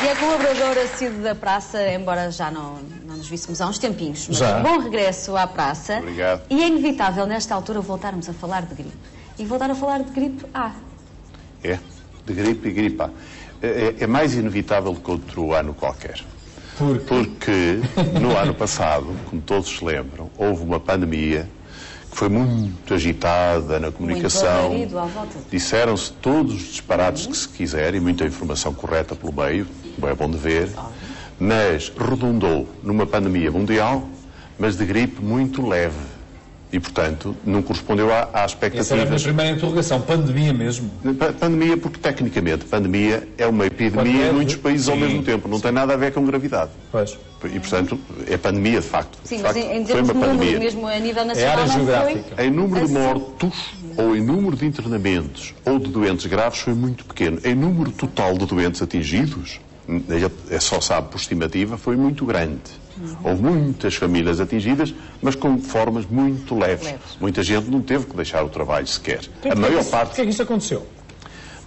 E é colaborador assíduo da praça, embora já não nos víssemos há uns tempinhos. Mas Já. Bom regresso à praça. Obrigado. E é inevitável, nesta altura, voltarmos a falar de gripe. E voltar a falar de gripe A. É, de gripe e gripe A. É mais inevitável do que outro ano qualquer. Porque no ano passado, como todos se lembram, houve uma pandemia que foi muito agitada na comunicação. Muito à volta. Disseram-se todos os disparates que se quiser e muita informação correta pelo meio, é bom de ver, mas redundou numa pandemia mundial, mas de gripe muito leve. E, portanto, não correspondeu às expectativas. Essa era a minha primeira interrogação. Pandemia mesmo? Pandemia, porque tecnicamente pandemia é uma epidemia em muitos países ao mesmo tempo. Não tem nada a ver com gravidade. Pois. E, portanto, é pandemia, de facto. Sim, De mas facto, em foi termos uma de número, pandemia. mesmo a nível É nacional, área não geográfica. foi. Em número de Assim. mortos ou em número de internamentos ou de doentes graves foi muito pequeno. Em número total de doentes atingidos, só sabe por estimativa, foi muito grande. Houve muitas famílias atingidas, mas com formas muito leves. Muita gente não teve que deixar o trabalho sequer. A maior parte... Porquê é que isto aconteceu?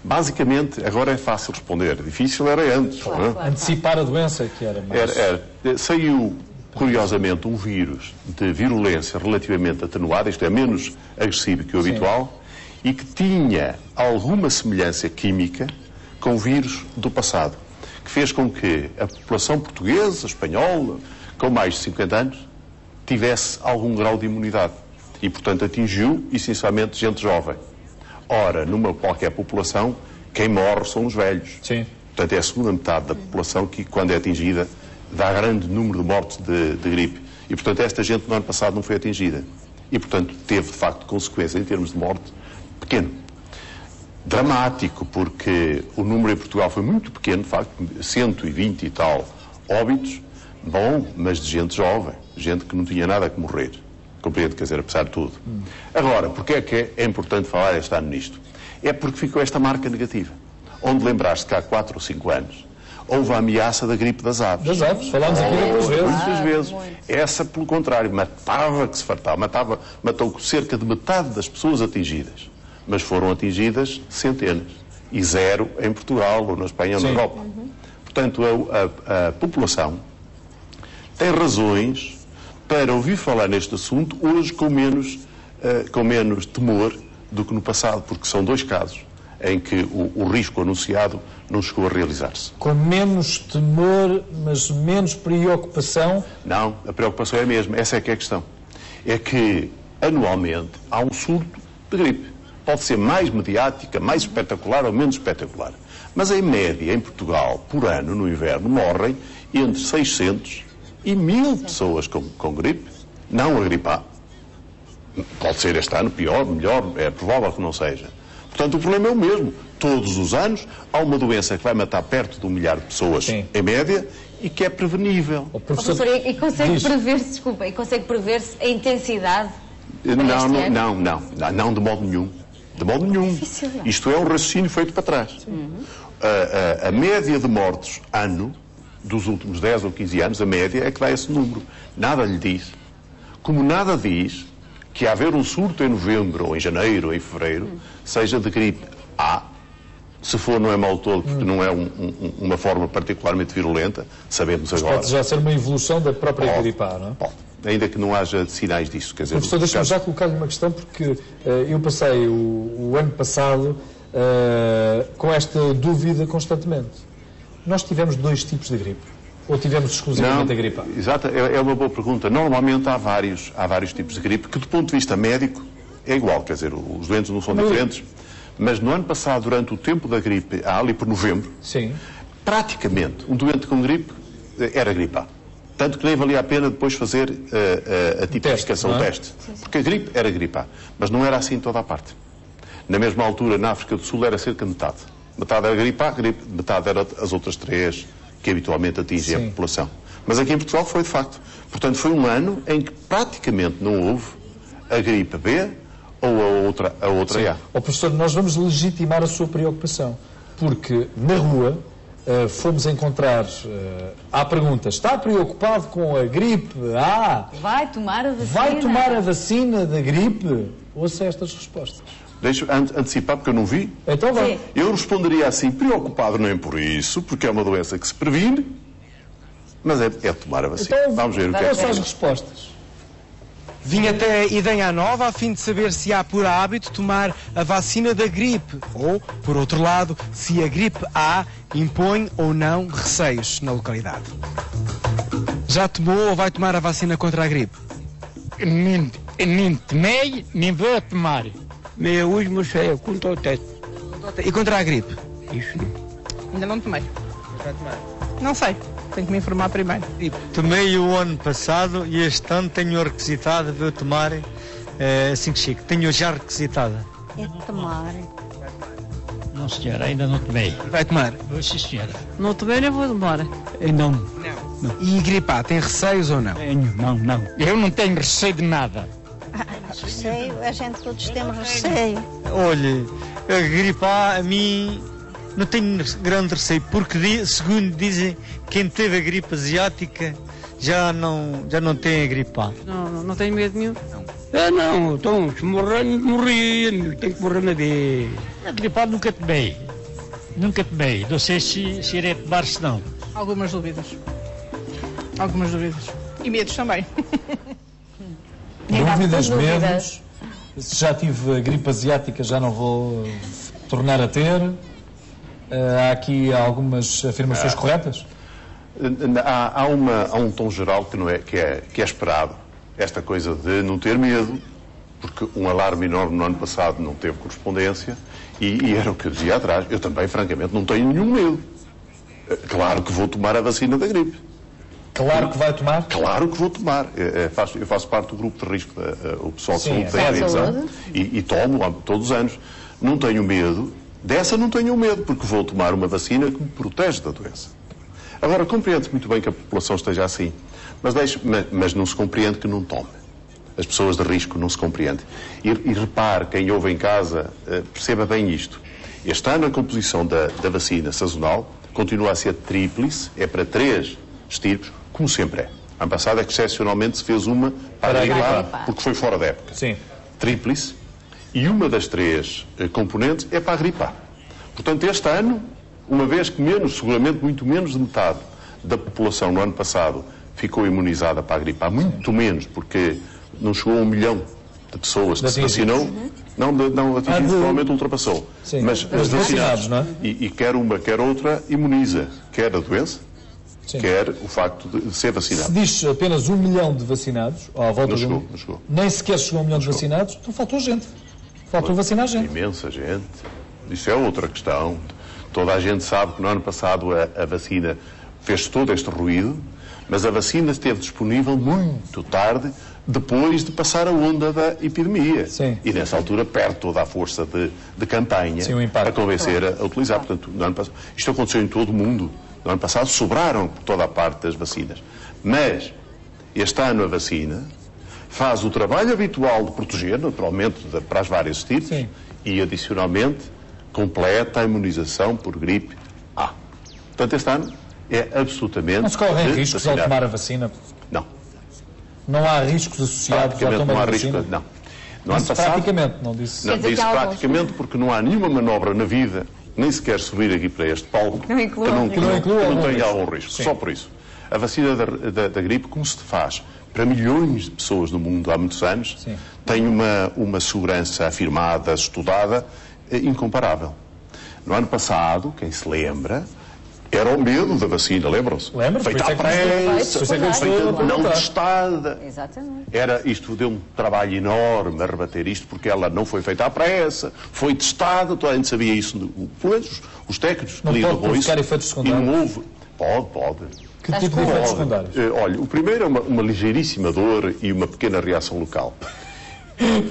Basicamente, agora é fácil responder. Difícil era antes. Não é? Antecipar a doença, que era mais... Saiu, curiosamente, um vírus de virulência relativamente atenuada, isto é, menos agressivo que o habitual, e que tinha alguma semelhança química com o vírus do passado, que fez com que a população portuguesa, espanhola, com mais de 50 anos, tivesse algum grau de imunidade. E, portanto, atingiu, essencialmente, gente jovem. Ora, numa qualquer população, quem morre são os velhos. Sim. Portanto, é a segunda metade da população que, quando é atingida, dá grande número de mortes de gripe. E, portanto, esta gente no ano passado não foi atingida. E, portanto, teve, de facto, consequência em termos de morte pequeno. Dramático, porque o número em Portugal foi muito pequeno, de facto, 120 e tal óbitos, bom, mas de gente jovem, gente que não tinha nada que morrer. Compreendo, quer dizer, apesar de tudo. Agora, porque é que é importante falar este ano nisto? É porque ficou esta marca negativa. Onde lembraste que há 4 ou 5 anos houve a ameaça da gripe das aves. Das aves, falámos aqui muitas vezes. Muitas vezes. Essa, pelo contrário, matava que se fartava. Matou cerca de metade das pessoas atingidas. Mas foram atingidas centenas. E 0 em Portugal, ou na Espanha, ou na Europa. Portanto, a população tem razões para ouvir falar neste assunto hoje com menos temor do que no passado, porque são 2 casos em que o risco anunciado não chegou a realizar-se. Com menos temor, mas menos preocupação? Não, a preocupação é a mesma. Essa é que é a questão. É que, anualmente, há um surto de gripe. Pode ser mais mediática, mais espetacular ou menos espetacular. Mas, em média, em Portugal, por ano, no inverno, morrem entre 600 e 1000 pessoas com gripe. Não a gripe A. Pode ser este ano pior, melhor, é provável que não seja. Portanto, o problema é o mesmo. Todos os anos há uma doença que vai matar perto de 1 milhar de pessoas, em média, e que é prevenível. Professor, e consegue prever-se, desculpa, e consegue prever-se a intensidade? Não, de modo nenhum. De modo nenhum. Isto é um raciocínio feito para trás. A média de mortes ano, dos últimos 10 ou 15 anos, a média é que dá esse número. Nada lhe diz. Como nada diz que haver um surto em novembro, ou em janeiro, ou em fevereiro, seja de gripe A, se for não é mal todo, porque não é uma forma particularmente virulenta, sabemos agora. Pode já ser uma evolução da própria gripe A, não é? Pode. Ainda que não haja sinais disso. Quer dizer, professor, deixa-me já colocar-lhe uma questão, porque eu passei o ano passado com esta dúvida constantemente. Nós tivemos 2 tipos de gripe? Ou tivemos exclusivamente a gripe A? Exato, é uma boa pergunta. Normalmente há vários tipos de gripe que, do ponto de vista médico, é igual. Quer dizer, os doentes não são diferentes. Mas no ano passado, durante o tempo da gripe A, ali por novembro, praticamente um doente com gripe era gripe A. Tanto que nem valia a pena depois fazer a tipificação, o teste. Porque a gripe era gripe A. Mas não era assim em toda a parte. Na mesma altura, na África do Sul, era cerca de metade. Metade era gripe A, metade era as outras 3 que habitualmente atingem a população. Mas aqui em Portugal foi de facto. Portanto, foi um ano em que praticamente não houve a gripe B ou a outra A. Professor, nós vamos legitimar a sua preocupação, porque na rua fomos encontrar, à pergunta, está preocupado com a gripe A? Vai tomar a vacina? Vai tomar a vacina da gripe? Ouça estas respostas. Deixa antecipar, porque eu não vi. Então vai. Eu responderia assim, preocupado nem por isso, porque é uma doença que se previne, mas é tomar a vacina. Então, vamos ver o que é que as respostas. Vim até Idenha Nova a fim de saber se há por hábito tomar a vacina da gripe ou, por outro lado, se a gripe A impõe ou não receios na localidade. Já tomou ou vai tomar a vacina contra a gripe? Nem tomei, nem vou tomar. Meia hoje, mas é contra o teto. E contra a gripe? Isso não. Ainda não tomei. Não sei. Tenho que me informar primeiro. Tomei o ano passado e este ano tenho requisitada, vou tomar assim que chego. Tenho já requisitada. É de tomar. Não, senhora, ainda não tomei. Vai tomar? Vou, sim, senhora. Não tomei, nem vou embora. Não. E gripe A, tem receios ou não? Tenho, não. Eu não tenho receio de nada. Receio, a gente todos temos receio. Olha, a gripe A, a mim não tenho grande receio, porque segundo dizem, quem teve a gripe asiática já não tem a gripe A. Não tenho medo nenhum. Não, então, se morrer, morri. Tenho que morrer na vez. A gripe A nunca tomei. Não sei se irei tomar, se não. Algumas dúvidas. E medos também. Dúvidas, medos. Se já tive a gripe asiática, já não vou tornar a ter. Há aqui algumas afirmações corretas? Há um tom geral que é esperado. Esta coisa de não ter medo, porque um alarme enorme no ano passado não teve correspondência, e era o que eu dizia atrás. Eu também, francamente, não tenho nenhum medo. Claro que vou tomar a vacina da gripe. Claro que vai tomar? Claro que vou tomar. Eu faço parte do grupo de risco, o pessoal de saúde tem adesão, e tomo todos os anos. Não tenho medo. Dessa não tenho medo, porque vou tomar uma vacina que me protege da doença. Agora, compreende-se muito bem que a população esteja assim, mas não se compreende que não tome. As pessoas de risco não se compreendem. E repare, quem ouve em casa, perceba bem isto. Este ano a composição da vacina sazonal continua a ser tríplice, é para 3 estirpes, como sempre é. Ano passado é que excepcionalmente se fez uma para a gripe A, porque foi fora da época. Sim. Tríplice. E uma das 3 componentes é para a gripe A. Portanto, este ano, uma vez que seguramente muito menos de metade da população no ano passado ficou imunizada para a gripe A, muito menos, porque não chegou a 1 milhão de pessoas que se vacinou, não atingiu, provavelmente ultrapassou. Sim. Mas vacinados, não é? E quer uma, quer outra, imuniza, quer a doença, Sim. quer o facto de ser vacinado. Se diz apenas 1 milhão de vacinados, ou à volta não chegou. Nem sequer chegou a 1 milhão de vacinados, então faltou gente. Faltou vacinar gente. Imensa gente. Isso é outra questão. Toda a gente sabe que no ano passado a vacina fez todo este ruído, mas a vacina esteve disponível muito tarde, depois de passar a onda da epidemia. Sim. E nessa altura perde toda a força de campanha. Sim, o impacto. A convencer a utilizar. Portanto, no ano passado, isto aconteceu em todo o mundo. No ano passado sobraram por toda a parte das vacinas. Mas este ano a vacina faz o trabalho habitual de proteger, naturalmente, para as várias tipos, Sim. E, adicionalmente, completa a imunização por gripe A. Portanto, este ano é absolutamente... Não se correm de riscos ao vacinar. tomar a vacina? Não. Não há riscos associados à Praticamente toma não há da risco. vacina? Não. No ano Disse passado, praticamente, não disse. não, Quer dizer disse que há praticamente porque não há nenhuma manobra na vida, nem sequer subir aqui para este palco, Não inclua que não, algum que não, risco. que não tenha Algum algum risco. Sim. Só por isso. A vacina da gripe, como se faz para milhões de pessoas no mundo há muitos anos, Sim. tem uma segurança afirmada, estudada, incomparável. No ano passado, quem se lembra, era o medo da vacina, lembram-se? Lembro, Feita por à isso é que pressa, por isso é que eu estou a feita não perguntar. testada. Exatamente. Isto deu um trabalho enorme a rebater isto, porque ela não foi feita à pressa, foi testada, toda a gente sabia isso, pelo menos os técnicos Não lidam pode com isso. provocar efeitos E secundários? não houve. Pode. Que tipo de efeitos secundários? Olha, o primeiro é uma ligeiríssima dor e uma pequena reação local.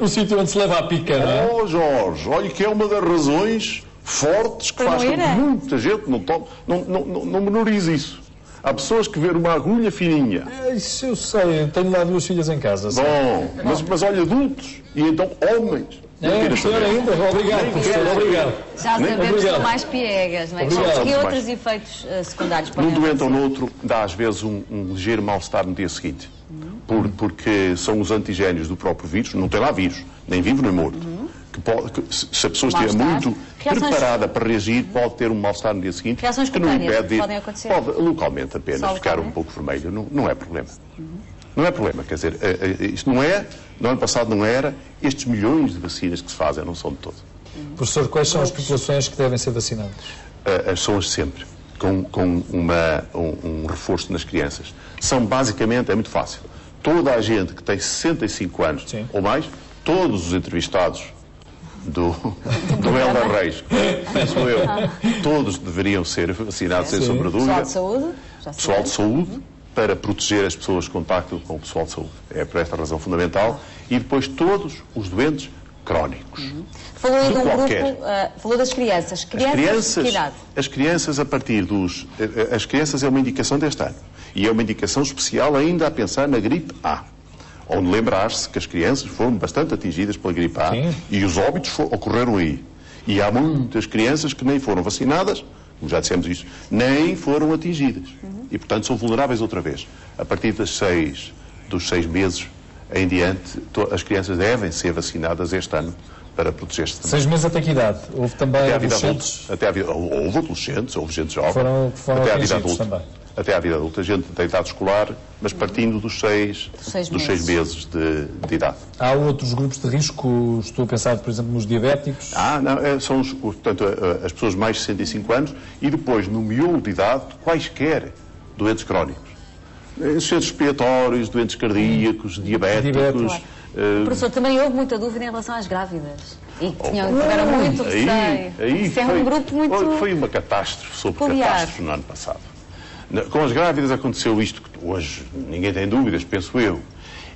O sítio onde se leva a pica, não é? Oh, Jorge, olha que é uma das razões fortes que faz com que muita gente não tome, não menorize isso. Há pessoas que ver uma agulha fininha. Isso eu sei, tenho lá 2 filhas em casa. Sabe? Bom, mas olha, adultos, e então homens. Pior ainda. Obrigado, professor, obrigado. Já sabemos que Obrigado. são mais piegas, não é? Obrigado. Que outros efeitos secundários podem Num doente ou acontecer? noutro, dá às vezes um ligeiro mal-estar no dia seguinte. Porque são os antigénios do próprio vírus, não tem lá vírus, nem vivo nem morto, se a pessoa estiver muito preparada para reagir, pode ter um mal-estar no dia seguinte, reações que não impede podem acontecer. Pode localmente apenas ficar um pouco vermelho, não é problema. Não é problema, quer dizer, isto não é, no ano passado não era, estes milhões de vacinas que se fazem não são de todo. Professor, quais são as populações que devem ser vacinadas? São as sempre, com um reforço nas crianças. São basicamente, é muito fácil, toda a gente que tem 65 anos ou mais, todos os entrevistados do Helder Reis, penso eu, todos deveriam ser vacinados sem sombra de dúvida. Pessoal de saúde, para proteger as pessoas de contacto com o pessoal de saúde. É por esta razão fundamental. E depois todos os doentes crónicos. Falou aí de um grupo, falou das crianças. Crianças, que idade? As crianças a partir dos... As crianças é uma indicação deste ano. E é uma indicação especial ainda a pensar na gripe A. Onde lembrar-se que as crianças foram bastante atingidas pela gripe A e os óbitos ocorreram aí. E há muitas crianças que nem foram vacinadas, como já dissemos isso, nem foram atingidas. E, portanto, são vulneráveis outra vez. A partir dos 6 meses em diante, as crianças devem ser vacinadas este ano para proteger-se também. 6 meses até que idade? Houve também adolescentes? Houve adolescentes, houve gente jovem. Foram até à vida adulta também. Até à vida adulta, gente de idade escolar, mas partindo dos 6 meses de idade. Há outros grupos de risco? Estou a pensar, por exemplo, nos diabéticos? Não, são portanto, as pessoas mais de 65 anos e depois, no miolo de idade, quaisquer doentes crónicos. Insuficientes respiratórios, doentes cardíacos, diabéticos. Professor, também houve muita dúvida em relação às grávidas. E que tiveram muito receio. Isso é um grupo muito... Foi uma catástrofe sobre catástrofe no ano passado. Com as grávidas aconteceu isto que hoje ninguém tem dúvidas, penso eu,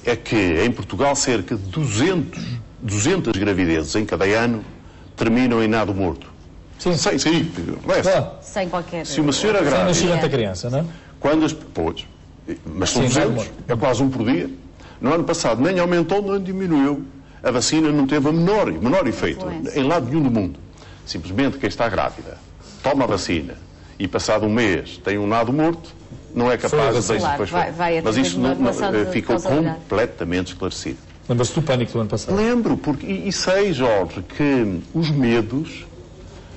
é que em Portugal cerca de 200 gravidezes em cada ano terminam em nado morto. Sim. Sem qualquer... Se uma senhora grávida... Sem nascimento da criança, não é? Pois, mas são 200, é quase um por dia. No ano passado nem aumentou, nem diminuiu. A vacina não teve o menor efeito em lado nenhum do mundo. Simplesmente quem está grávida toma a vacina e passado um mês tem um nado morto, não é capaz de deixar depois. Mas isto ficou completamente esclarecido. Lembra-se do pânico do ano passado? Lembro, e sei, Jorge, que os medos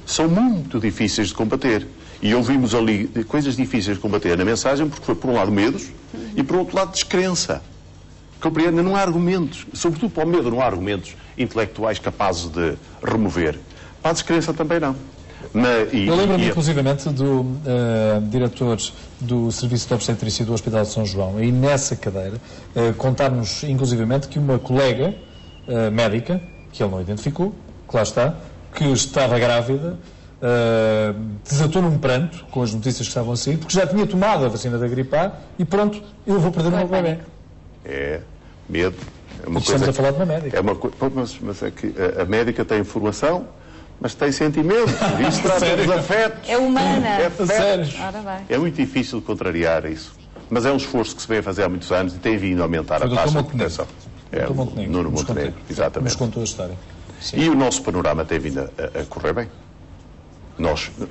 são muito difíceis de combater. E ouvimos ali coisas difíceis de combater na mensagem, porque foi, por um lado, medos e, por outro lado, descrença. Compreende? Não há argumentos, sobretudo para o medo, não há argumentos intelectuais capazes de remover. Para a descrença também não. Eu lembro-me, inclusivamente, do diretor do Serviço de Obstetrícia do Hospital de São João, e nessa cadeira, contar-nos, inclusivamente, que uma colega médica, que ele não identificou, que lá está, que estava grávida, desatou num pranto com as notícias que estavam a sair, porque já tinha tomado a vacina da gripe A e pronto, eu vou perder o meu bebê. Medo. Estamos a falar de uma médica. Mas é que a médica tem informação, mas tem sentimentos. Isso trata dos afetos. É humana. É muito difícil contrariar isso. Mas é um esforço que se vem a fazer há muitos anos e tem vindo a aumentar a taxa de proteção. Nuno Montenegro, exatamente. Nos contou a história. E o nosso panorama tem vindo a correr bem.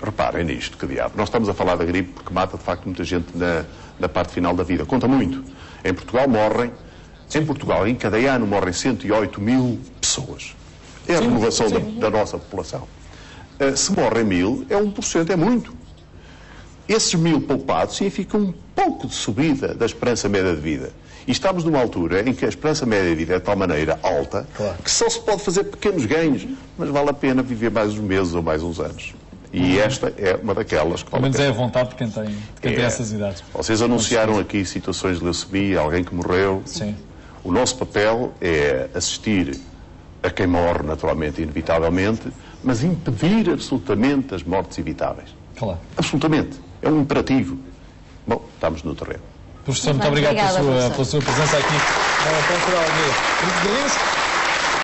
Reparem nisto, que diabo. Nós estamos a falar da gripe porque mata, de facto, muita gente na parte final da vida. Conta muito. Em Portugal, em cada ano, morrem 108 mil pessoas. É a renovação da nossa população. Se morrem 1000, é 1%, é muito. Esses 1000 poupados significam um pouco de subida da esperança média de vida. E estamos numa altura em que a esperança média de vida é de tal maneira alta que só se pode fazer pequenos ganhos, mas vale a pena viver mais uns meses ou mais uns anos. E esta é uma daquelas que pelo menos é a vontade de quem tem essas idades. Vocês anunciaram aqui situações de leucemia, alguém que morreu. Sim. O nosso papel é assistir a quem morre, naturalmente, inevitavelmente, mas impedir absolutamente as mortes evitáveis. Claro. Absolutamente. É um imperativo. Bom, estamos no terreno. Professor, muito obrigado pela sua presença aqui na Cultural de Garrinhos.